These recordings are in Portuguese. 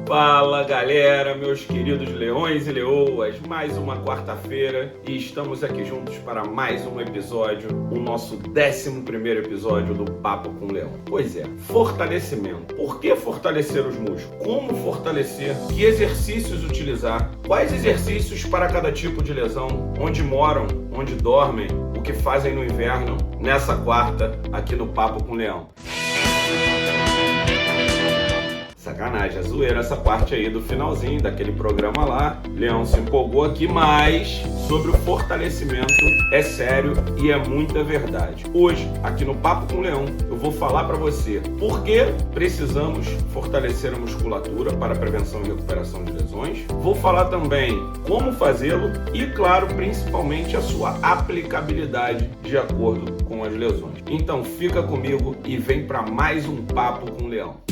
Fala galera, meus queridos leões e leoas, mais uma quarta-feira e estamos aqui juntos para mais um episódio, o nosso 11º episódio do Papo com o Leão. Pois é, fortalecimento. Por que fortalecer os músculos? Como fortalecer? Que exercícios utilizar? Quais exercícios para cada tipo de lesão? Onde moram? Onde dormem? O que fazem no inverno? Nessa quarta, aqui no Papo com o Leão. Sacanagem, é zoeira essa parte aí do finalzinho daquele programa lá. Leão se empolgou aqui, mas sobre o fortalecimento é sério e é muita verdade. Hoje, aqui no Papo com o Leão, eu vou falar para você por que precisamos fortalecer a musculatura para a prevenção e recuperação de lesões. Vou falar também como fazê-lo e, claro, principalmente a sua aplicabilidade de acordo com as lesões. Então fica comigo e vem para mais um Papo com o Leão.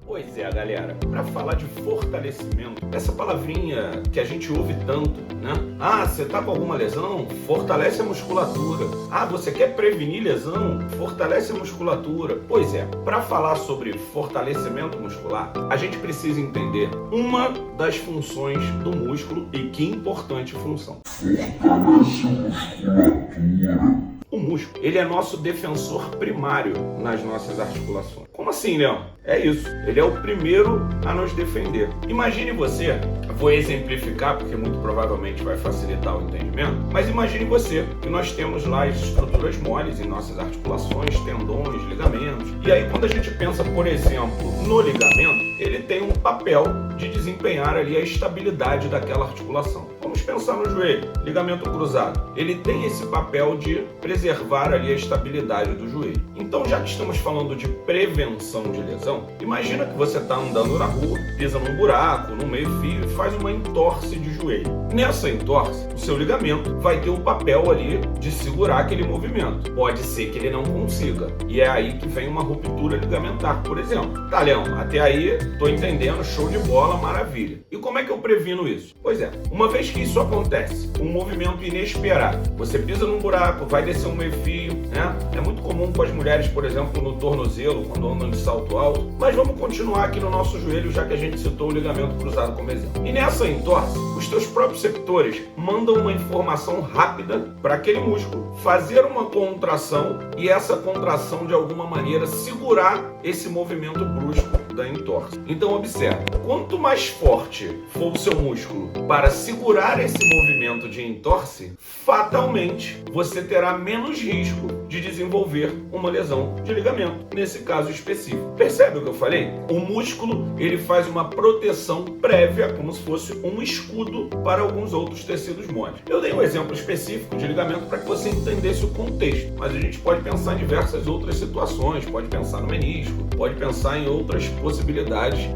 Pois é, galera, para falar de fortalecimento, essa palavrinha que a gente ouve tanto, né? Ah, você tá com alguma lesão? Fortalece a musculatura. Ah, você quer prevenir lesão? Fortalece a musculatura. Pois é, para falar sobre fortalecimento muscular, a gente precisa entender uma das funções do músculo e que importante função. Fortalece a musculatura. O músculo, ele é nosso defensor primário nas nossas articulações. Como assim, Leão? É isso, ele é o primeiro a nos defender. Imagine você, vou exemplificar porque muito provavelmente vai facilitar o entendimento, mas imagine você que nós temos lá as estruturas moles em nossas articulações, tendões, ligamentos. E aí quando a gente pensa, por exemplo, no ligamento, ele tem um papel de desempenhar ali a estabilidade daquela articulação. Vamos pensar no joelho, ligamento cruzado. Ele tem esse papel de preservar ali a estabilidade do joelho. Então, já que estamos falando de prevenção de lesão, imagina que você está andando na rua, pisa num buraco, num meio-fio e faz uma entorse de joelho. Nessa entorse, o seu ligamento vai ter o papel ali de segurar aquele movimento. Pode ser que ele não consiga. E é aí que vem uma ruptura ligamentar, por exemplo. Tá, Leão, até aí tô entendendo, show de bola, maravilha. E como é que eu previno isso? Pois é, uma vez que isso acontece, um movimento inesperado, você pisa num buraco, vai descer um meio-fio, né? É muito comum com as mulheres, por exemplo, no tornozelo, quando andam de salto alto. Mas vamos continuar aqui no nosso joelho, já que a gente citou o ligamento cruzado como exemplo. E nessa entorse, os teus proprioceptores mandam uma informação rápida para aquele músculo fazer uma contração e essa contração, de alguma maneira, segurar esse movimento brusco da entorse. Então observe, quanto mais forte for o seu músculo para segurar esse movimento de entorse, fatalmente você terá menos risco de desenvolver uma lesão de ligamento, nesse caso específico. Percebe o que eu falei? O músculo, ele faz uma proteção prévia, como se fosse um escudo para alguns outros tecidos moles. Eu dei um exemplo específico de ligamento para que você entendesse o contexto, mas a gente pode pensar em diversas outras situações, pode pensar no menisco, pode pensar em outras possibilidades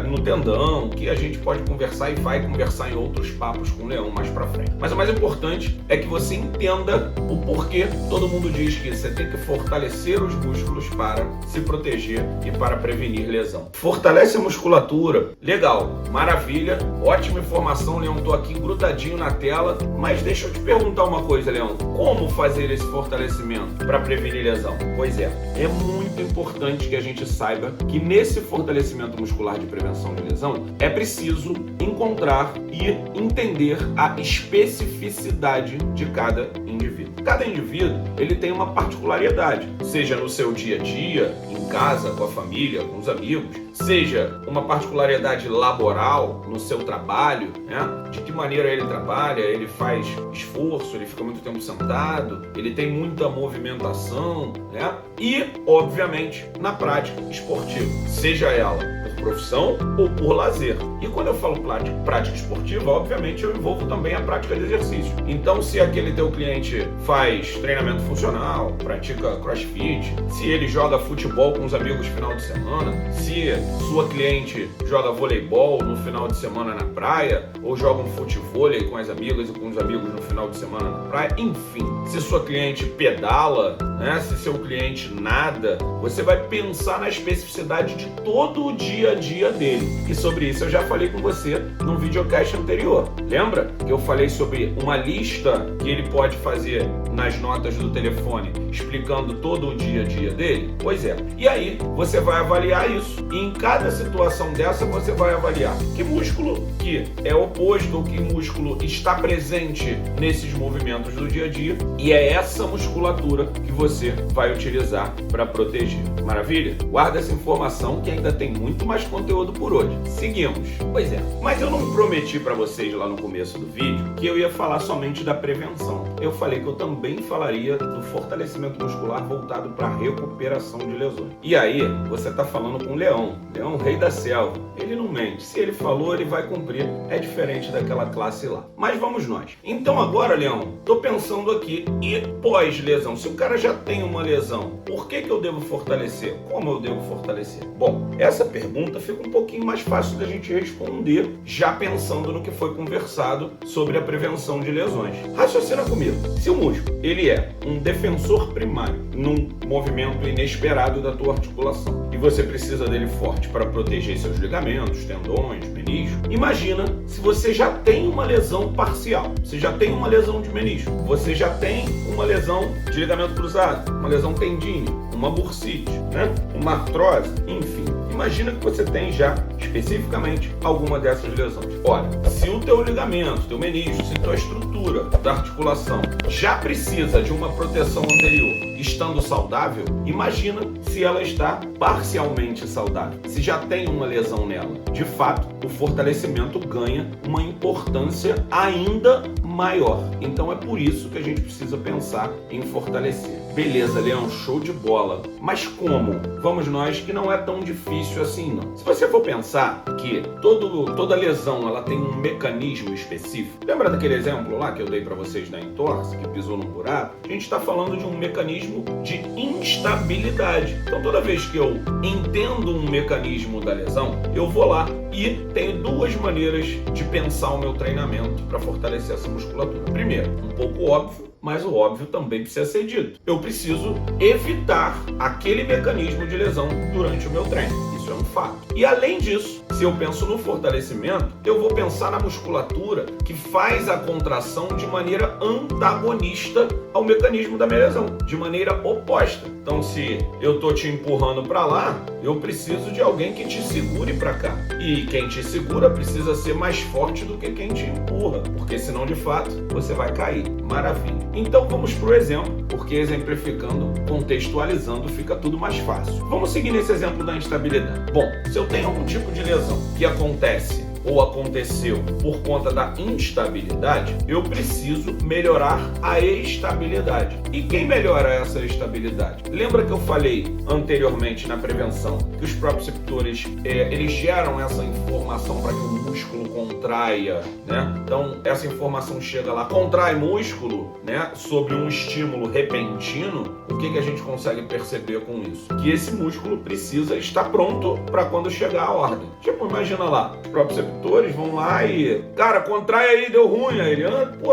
no tendão, que a gente pode conversar e vai conversar em outros papos com o Leão mais pra frente. Mas o mais importante é que você entenda o porquê todo mundo diz que você tem que fortalecer os músculos para se proteger e para prevenir lesão. Fortalece a musculatura, legal, maravilha, ótima informação, Leão, tô aqui grudadinho na tela, mas deixa eu te perguntar uma coisa, Leão, como fazer esse fortalecimento para prevenir lesão? Pois é muito importante que a gente saiba que nesse fortalecimento muscular de prevenção de lesão é preciso encontrar e entender a especificidade de cada indivíduo. Cada indivíduo, ele tem uma particularidade, seja no seu dia a dia, em casa, com a família, com os amigos, seja uma particularidade laboral no seu trabalho, né? De que maneira ele trabalha, ele faz esforço, ele fica muito tempo sentado, ele tem muita movimentação, né? E, obviamente, na prática esportiva, seja ela por profissão ou por lazer. E quando eu falo prática esportiva, obviamente eu envolvo também a prática de exercício. Então, se aquele teu cliente faz treinamento funcional, pratica crossfit, se ele joga futebol com os amigos no final de semana, se sua cliente joga voleibol no final de semana na praia, ou joga um futevôlei com as amigas e com os amigos no final de semana na praia, enfim, se sua cliente pedala né? Se seu cliente nada, você vai pensar na especificidade de todo o dia a dia dele. E sobre isso eu já falei com você no videocast anterior. Lembra que eu falei sobre uma lista que ele pode fazer nas notas do telefone, explicando todo o dia a dia dele? Pois é. E aí você vai avaliar isso. E em cada situação dessa você vai avaliar que músculo que é oposto ou que músculo está presente nesses movimentos do dia a dia, e é essa musculatura que você vai utilizar para proteger. Maravilha? Guarda essa informação que ainda tem muito mais conteúdo por hoje. Seguimos. Pois é, mas eu não prometi para vocês lá no começo do vídeo que eu ia falar somente da prevenção. Eu falei que eu também falaria do fortalecimento muscular voltado para recuperação de lesões. E aí, você tá falando com o Leão, rei da selva. Ele não mente. Se ele falou, ele vai cumprir. É diferente daquela classe lá. Mas vamos nós. Então agora, Leão, tô pensando aqui, e pós-lesão? Se o cara já tem uma lesão, por que eu devo fortalecer? Como eu devo fortalecer? Bom, essa pergunta fica um pouquinho mais fácil da gente responder, já pensando no que foi conversado sobre a prevenção de lesões. Raciocina comigo. Se o músculo, ele é um defensor primário num movimento inesperado da tua articulação, e você precisa dele forte para proteger seus ligamentos, tendões, meniscos, imagina se você já tem uma lesão parcial, você já tem uma lesão de menisco, você já tem uma lesão de ligamento cruzado, uma lesão tendínea, uma bursite, né? Uma artrose, enfim. Imagina que você tem já, especificamente, alguma dessas lesões. Olha, se o teu ligamento, teu menisco, se tua estrutura da articulação já precisa de uma proteção anterior, estando saudável, imagina se ela está parcialmente saudável, se já tem uma lesão nela. De fato, o fortalecimento ganha uma importância ainda maior. Então é por isso que a gente precisa pensar em fortalecer. Beleza, Leão, show de bola. Mas como? Vamos nós que não é tão difícil assim, não. Se você for pensar que toda lesão ela tem um mecanismo específico, lembra daquele exemplo lá que eu dei para vocês da entorse, que pisou num buraco? A gente está falando de um mecanismo de instabilidade. Então toda vez que eu entendo um mecanismo da lesão, eu vou lá e tenho duas maneiras de pensar o meu treinamento para fortalecer essa musculatura. Primeiro, um pouco óbvio, mas o óbvio também precisa ser dito. Eu preciso evitar aquele mecanismo de lesão durante o meu treino. Isso é um fato. E além disso, se eu penso no fortalecimento, eu vou pensar na musculatura que faz a contração de maneira antagonista ao mecanismo da minha lesão, de maneira oposta. Então, se eu tô te empurrando para lá, eu preciso de alguém que te segure para cá. E quem te segura precisa ser mais forte do que quem te empurra, porque senão, de fato, você vai cair. Maravilha. Então, vamos pro exemplo, porque exemplificando, contextualizando, fica tudo mais fácil. Vamos seguir nesse exemplo da instabilidade. Bom, se eu tenho algum tipo de lesão que acontece ou aconteceu por conta da instabilidade, eu preciso melhorar a estabilidade. E quem melhora essa estabilidade? Lembra que eu falei anteriormente na prevenção que os proprioceptores eles geram essa informação para que o músculo contraia, né? Então essa informação chega lá, contrai músculo, né? Sobre um estímulo repentino. O que a gente consegue perceber com isso? Que esse músculo precisa estar pronto para quando chegar a ordem. Tipo, imagina lá, os proprioceptores vão lá e, cara, contrai aí, deu ruim. Aí ele,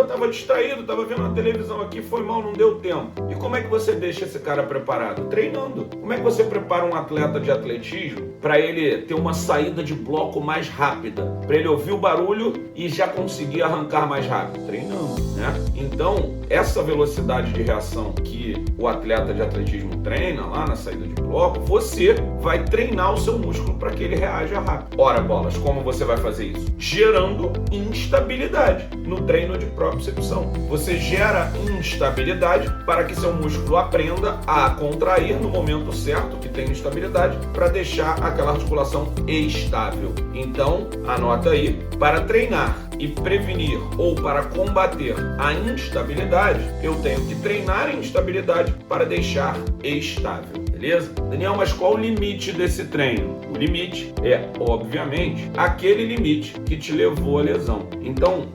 tava distraído, tava vendo a televisão aqui, foi mal, não deu tempo. E como é que você deixa esse cara preparado? Treinando. Como é que você prepara um atleta de atletismo para ele ter uma saída de bloco mais rápida? Para ele ouvir o barulho e já conseguir arrancar mais rápido? Treinando, né? Então, essa velocidade de reação que o atleta de atletismo treina lá na saída de bloco, você vai treinar o seu músculo para que ele reaja rápido. Ora, bolas, como você vai fazer isso? Gerando instabilidade no treino de propriocepção. Você gera instabilidade para que seu músculo aprenda a contrair no momento certo, que tem instabilidade, para deixar aquela articulação estável. Então, anota aí, para treinar e prevenir ou para combater a instabilidade, eu tenho que treinar a instabilidade para deixar estável. beleza? Daniel, mas qual o limite desse treino? O limite é, obviamente, aquele limite que te levou à lesão. Então,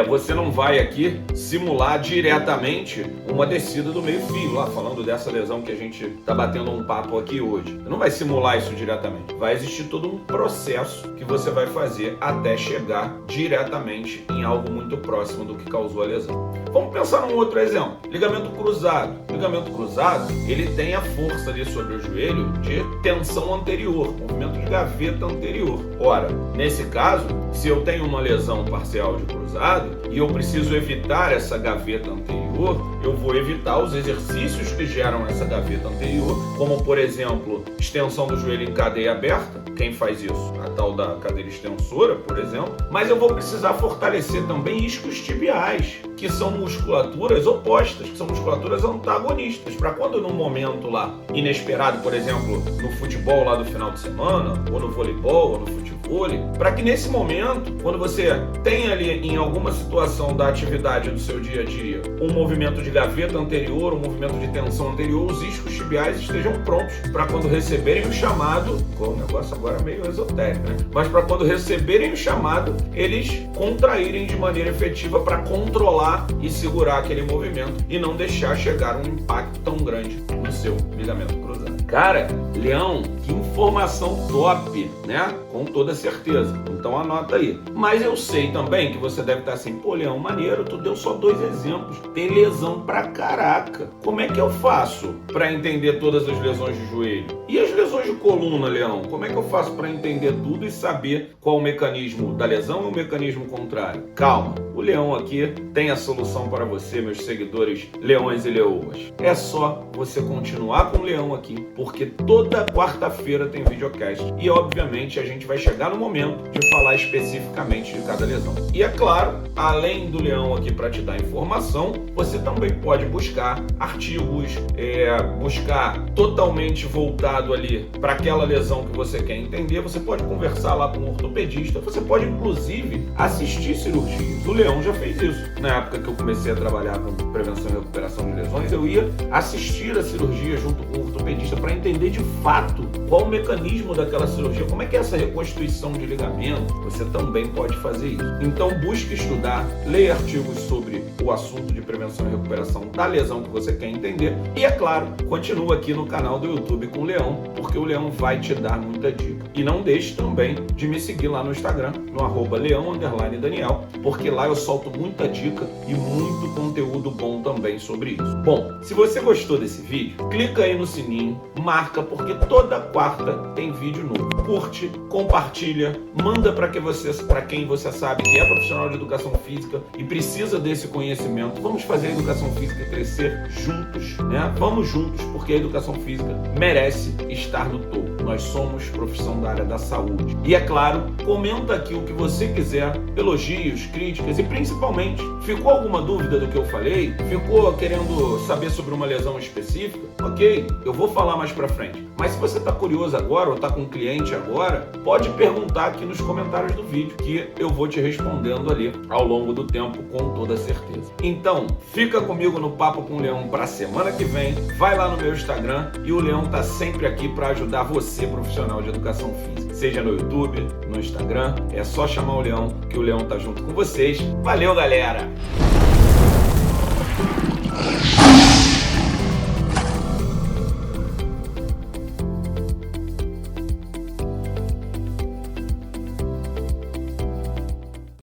você não vai aqui simular diretamente uma descida do meio-fio, lá falando dessa lesão que a gente tá batendo um papo aqui hoje. Você não vai simular isso diretamente. Vai existir todo um processo que você vai fazer até chegar diretamente em algo muito próximo do que causou a lesão. Vamos pensar num outro exemplo. Ligamento cruzado. Ligamento cruzado, ele tem a força ali sobre o joelho de tensão anterior, movimento de gaveta anterior. Ora, nesse caso, se eu tenho uma lesão parcial de cruzado e eu preciso evitar essa gaveta anterior, eu vou evitar os exercícios que geram essa gaveta anterior, como por exemplo, extensão do joelho em cadeia aberta. Quem faz isso? A tal da cadeira extensora, por exemplo. Mas eu vou precisar fortalecer também isquios tibiais, que são musculaturas opostas, que são musculaturas antagonistas, para quando num momento lá inesperado, por exemplo, no futebol lá do final de semana, ou no voleibol, ou no futebol, para que nesse momento, quando você tem ali em alguma situação da atividade do seu dia a dia, um movimento de gaveta anterior, um movimento de tensão anterior, os isquios tibiais estejam prontos para quando receberem o chamado, o negócio agora é meio esotérico, né? Mas para quando receberem o chamado, eles contraírem de maneira efetiva para controlar e segurar aquele movimento e não deixar chegar um impacto tão grande no seu ligamento cruzado. Cara, Leão, que informação top, né? Com toda certeza. Então anota aí. Mas eu sei também que você deve estar assim, pô, Leão, maneiro, tu deu só 2 exemplos. Tem lesão pra caraca. Como é que eu faço pra entender todas as lesões de joelho? E as lesões de coluna, Leão? Como é que eu faço pra entender tudo e saber qual o mecanismo da lesão e o mecanismo contrário? Calma, o Leão aqui tem a solução para você, meus seguidores leões e leoas. É só você continuar com o Leão aqui, porque toda quarta-feira tem videocast. E obviamente a gente vai chegar no momento de falar especificamente de cada lesão. E é claro, além do Leão aqui para te dar informação, você também pode buscar artigos, buscar totalmente voltado ali para aquela lesão que você quer entender. Você pode conversar lá com um ortopedista, você pode inclusive assistir cirurgias. O Leão já fez isso. Na época que eu comecei a trabalhar com prevenção e recuperação de lesões, eu ia assistir a cirurgia junto com o ortopedista para entender de fato qual o mecanismo daquela cirurgia, como é que é essa reconstituição de ligamento. Você também pode fazer isso. Então busque estudar, leia artigos sobre o assunto de prevenção e recuperação da lesão que você quer entender e, é claro, continua aqui no canal do YouTube com o Leão, porque o Leão vai te dar muita dica. E não deixe também de me seguir lá no Instagram, no @leão_daniel, porque lá eu solto muita dica e muito conteúdo bom também sobre isso. Bom, se você gostou desse vídeo, clica aí no sininho, marca, porque toda quarta tem vídeo novo. Curte, compartilha, manda para quem você sabe que é profissional de educação física e precisa desse conhecimento. Vamos fazer a educação física crescer juntos, né? Vamos juntos, porque a educação física merece estar no topo. Nós somos profissão da área da saúde. E é claro, comenta aqui o que você quiser, elogios, críticas e principalmente, ficou alguma dúvida do que eu falei? Ficou querendo saber sobre uma lesão específica? Ok, eu vou falar mais pra frente. Mas se você tá curioso agora ou tá com um cliente agora, pode perguntar aqui nos comentários do vídeo que eu vou te respondendo ali ao longo do tempo com toda certeza. Então, fica comigo no Papo com o Leão pra semana que vem, vai lá no meu Instagram e o Leão tá sempre aqui para ajudar você, profissional de educação física. Seja no YouTube, no Instagram, é só chamar o Leão que o Leão tá junto com vocês. Valeu, galera!